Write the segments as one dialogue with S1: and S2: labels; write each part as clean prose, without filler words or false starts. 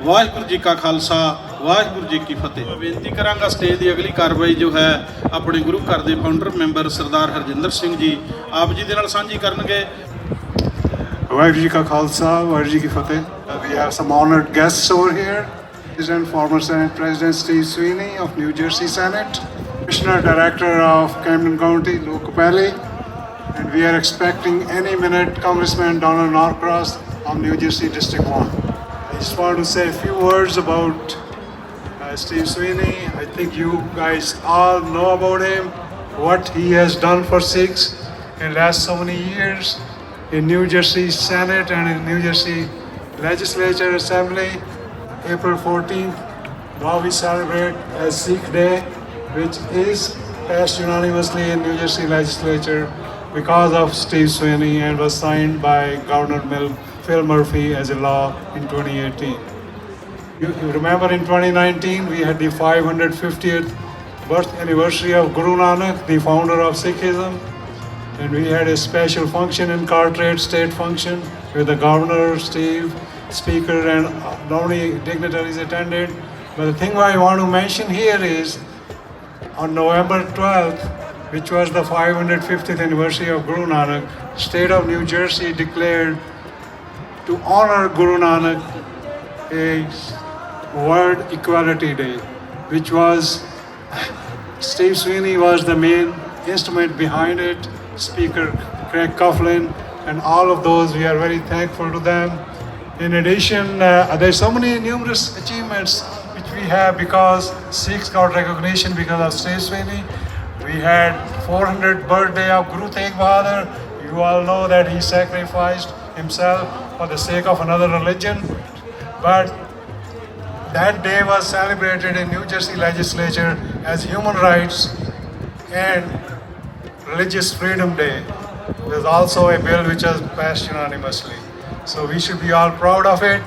S1: ਵਾਹਿਗੁਰੂ ਜੀ ਕਾ ਖਾਲਸਾ ਵਾਹਿਗੁਰੂ ਜੀ ਕੀ ਫਤਿਹ। ਬੇਨਤੀ ਕਰਾਂਗਾ ਸਟੇਜ ਦੀ ਅਗਲੀ ਕਾਰਵਾਈ ਜੋ ਹੈ ਆਪਣੇ ਗੁਰੂ ਘਰ ਦੇ ਫਾਊਂਡਰ ਮੈਂਬਰ ਸਰਦਾਰ ਹਰਜਿੰਦਰ ਸਿੰਘ ਜੀ ਆਪ ਜੀ ਦੇ ਨਾਲ ਸਾਂਝੀ ਕਰਨਗੇ।
S2: ਵਾਹਿਗੁਰੂ ਜੀ ਕਾ ਖਾਲਸਾ ਵਾਹਿਗੁਰੂ ਜੀ ਕੀ ਫਤਿਹ। We have some honored guests over here. President, former Senate President Steve Sweeney of New Jersey Senate, Commissioner Director of Camden County, Lou Capelli, and we are expecting any minute Congressman Donald Norcross of New Jersey District 1. I just want to say a few words about Steve Sweeney. I think you guys all know about him, what he has done for Sikhs in last so many years in New Jersey Senate and in New Jersey Legislature Assembly. April 14th, now we celebrate as Sikh Day, which is passed unanimously in New Jersey Legislature because of Steve Sweeney and was signed by Governor Phil Murphy as a law in 2018. You remember in 2019 we had the 550th birth anniversary of Guru Nanak, the founder of Sikhism, and we had a special function in Carteret State Function where the governor, Steve, speaker and many dignitaries attended. But the thing I want to mention here is on November 12th, which was the 550th anniversary of Guru Nanak, state of New Jersey declared to honor Guru Nanak a World Equality Day, which was Steve Sweeney was the main instrument behind it, Speaker Craig Coughlin, and all of those, we are very thankful to them. In addition, there's so many numerous achievements which we have because Sikhs got recognition because of Steve Sweeney. We had 400th birthday of Guru Tegh Bahadur. You all know that he sacrificed himself for the sake of another religion. But that day was celebrated in New Jersey Legislature as Human Rights and Religious Freedom Day. There's also a bill which was passed unanimously. So we should be all proud of it.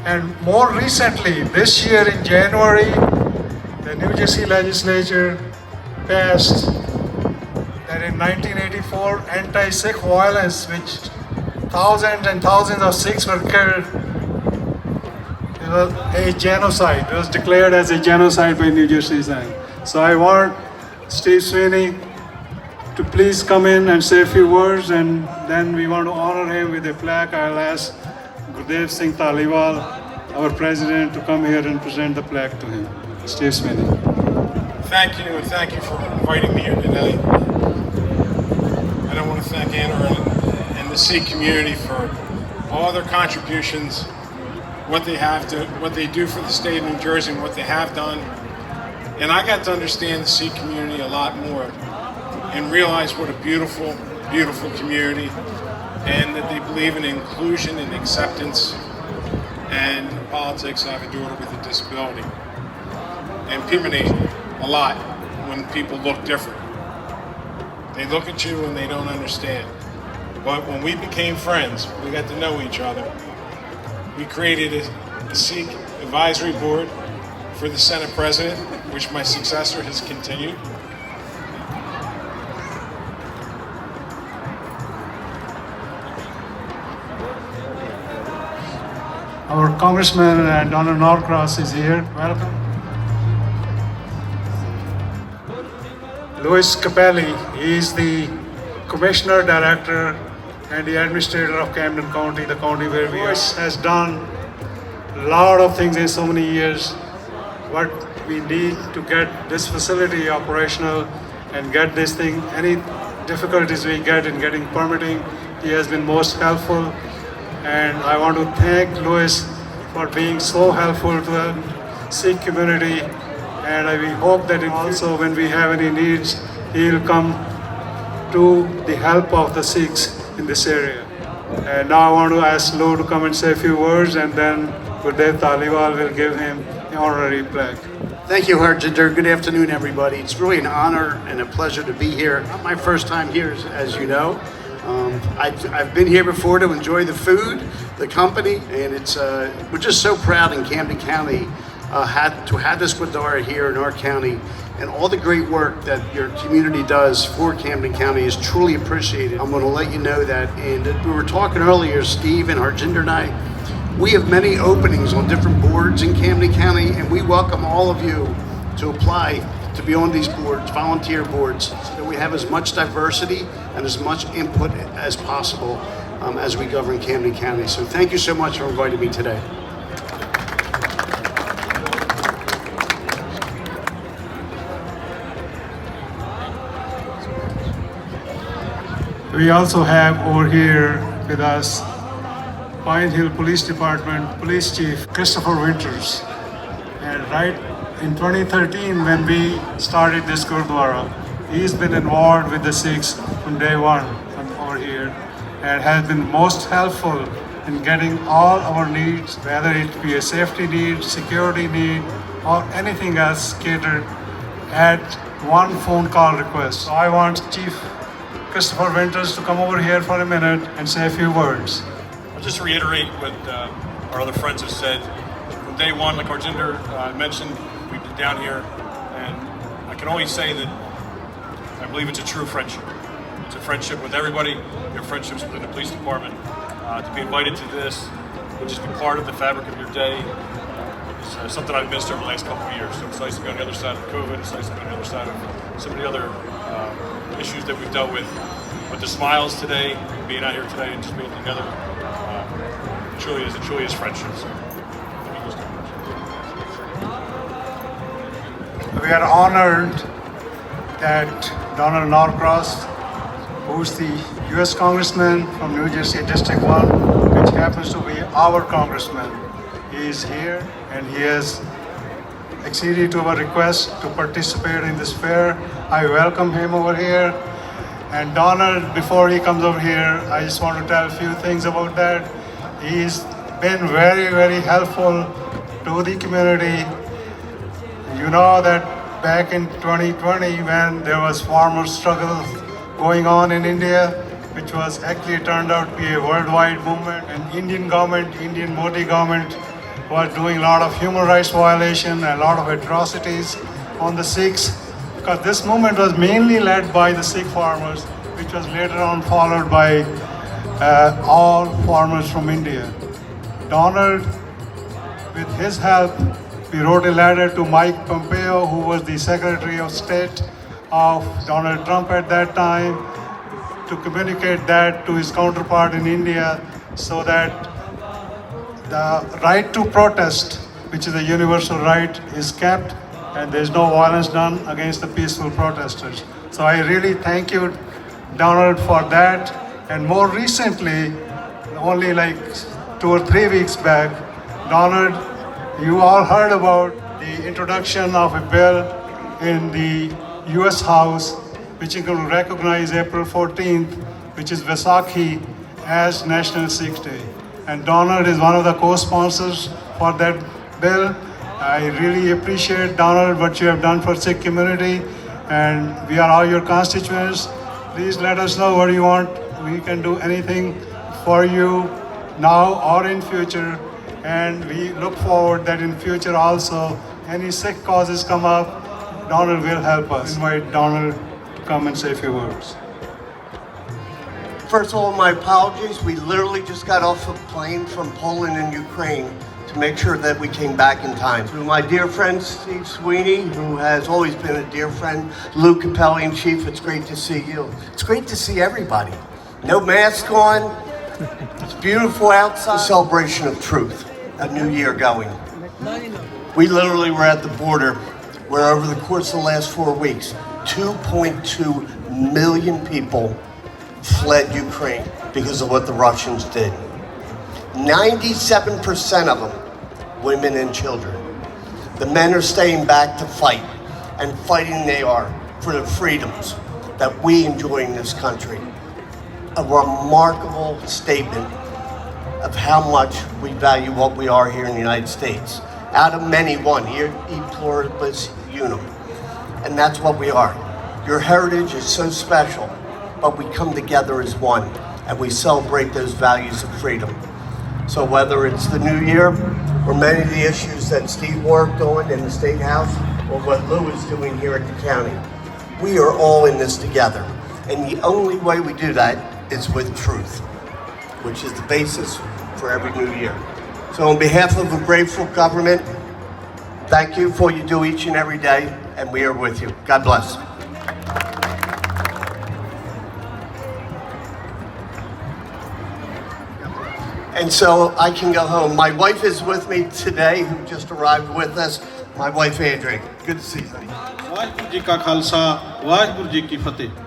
S2: And more recently, this year in January, the New Jersey Legislature passed that in 1984 anti-Sikh violence, which thousands and thousands of Sikhs were killed, it was a genocide. It was declared as a genocide by New Jersey Senate. So I want Steve Sweeney to please come in and say a few words, and then we want to honor him with a plaque. I'll ask Gurdev Singh Taliwal, our president, to come here and present the plaque to him. Steve Sweeney.
S3: Thank you, and thank you for inviting me here today. And I want to thank Anna and the Sikh community for all their contributions, what they do for the state of New Jersey, and what they have done. And I got to understand the Sikh community a lot more and realize what a beautiful, beautiful community, and that they believe in inclusion and acceptance. And in politics, I have a daughter with a disability. And people need a lot when people look different. They look at you and they don't understand. But when we became friends, we got to know each other. We created a Sikh advisory board for the Senate President, which my successor has continued.
S2: Our Congressman Donald Norcross is here. Welcome. Louis Capelli, he is the Commissioner Director and the Administrator of Camden County, the county where we are. Has done a lot of things in so many years. What we need to get this facility operational and get this thing, any difficulties we get in getting permitting, he has been most helpful. And I want to thank Louis for being so helpful to the Sikh community. And we hope that also when we have any needs, he will come to the help of the Sikhs in this area. And now I want to ask Lou to come and say a few words, and then Gurdev Taliwal will give him the honorary plaque.
S4: Thank you, Harjinder. Good afternoon, everybody. It's really an honor and a pleasure to be here. Not my first time here, as you know. I've been here before to enjoy the food, the company, and we're just so proud in Camden County to have this Gurdwara here in our county, and all the great work that your community does for Camden County is truly appreciated. I'm going to let you know that, and we were talking earlier, Steve and Harjinder and I, We have many openings on different boards in Camden County, and we welcome all of you to apply to be on these boards, volunteer boards, so that we have as much diversity and as much input as possible as we govern Camden County. So thank you so much for inviting me today.
S2: We also have over here with us Pine Hill Police Department Police Chief Christopher Winters. And right in 2013, when we started this Gurdwara, he's been involved with the Sikhs from day one over here and has been most helpful in getting all our needs, whether it be a safety need, security need, or anything else catered at one phone call request. So I want Chief Christopher Winters to come over here for a minute and say a few words.
S5: I'll just reiterate what our other friends have said. From day one, like Arjinder mentioned, we've been down here, and I can only say that I believe it's a true friendship. It's a friendship with everybody. Your friendships within the police department. To be invited to this and just be part of the fabric of your day is something I've missed over the last couple of years. So it's nice to be on the other side of COVID. It's nice to be on the other side of some of the other issues that we've dealt with. But the smiles today, being out here today and just being together, truly is friendship. So, thank you so much.
S2: We are honored that Donald Norcross, who's the U.S. Congressman from New Jersey District 1, which happens to be our congressman. He is here and he has acceded to our request to participate in this fair. I welcome him over here. And Donald, before he comes over here, I just want to tell a few things about that. He's been very, very helpful to the community. You know that back in 2020, when there was farmer struggle going on in India, which was actually turned out to be a worldwide movement, and Indian government, Indian Modi government, was doing a lot of human rights violation and a lot of atrocities on the Sikhs, because this movement was mainly led by the Sikh farmers, which was later on followed by all farmers from India. Donald, with his help, we wrote a letter to Mike Pompeo, who was the Secretary of State of Donald Trump at that time, to communicate that to his counterpart in India, so that the right to protest, which is a universal right, is kept and there's no violence done against the peaceful protesters. So I really thank you, Donald, for that. And more recently, only like 2 or 3 weeks back, Donald, you all heard about the introduction of a bill in the US House, which is going to recognize April 14th, which is Vaisakhi, as National Sikh Day. And Donald is one of the co-sponsors for that bill. I really appreciate, Donald, what you have done for Sikh community, and we are all your constituents. Please let us know what you want. We can do anything for you now or in future, and we look forward that in future also, any Sikh causes come up, Donald will help us. Invite Donald to come and say a few words.
S6: First of all, my apologies. We literally just got off a plane from Poland and Ukraine to make sure that we came back in time. To my dear friend Steve Sweeney, who has always been a dear friend, Lou Capelli, Chief, it's great to see you. It's great to see everybody. No mask on. It's beautiful outside. A celebration of truth. A new year going. We literally were at the border where over the course of the last 4 weeks, 2.2 million people fled Ukraine because of what the Russians did. 97% of them, women and children. The men are staying back to fight, and fighting they are for the freedoms that we enjoy in this country. A remarkable statement of how much we value what we are here in the United States. Out of many, one, e pluribus unum. And that's what we are. Your heritage is so special, but we come together as one, and we celebrate those values of freedom. So whether it's the new year, or many of the issues that Steve worked on in the State House, or what Lou is doing here at the county, we are all in this together. And the only way we do that is with truth, which is the basis for every new year. So on behalf of a grateful government, thank you for what you do each and every day, and we are with you. God bless. And so I can go home. My wife is with me today, who just arrived with us. My wife, Andrea. Good to see you.
S1: Waheguru ji ਕਾ ਖਾਲਸਾ ਵਾਹਿਗੁਰੂ ਜੀ ਕੀ ਫਤਿਹ।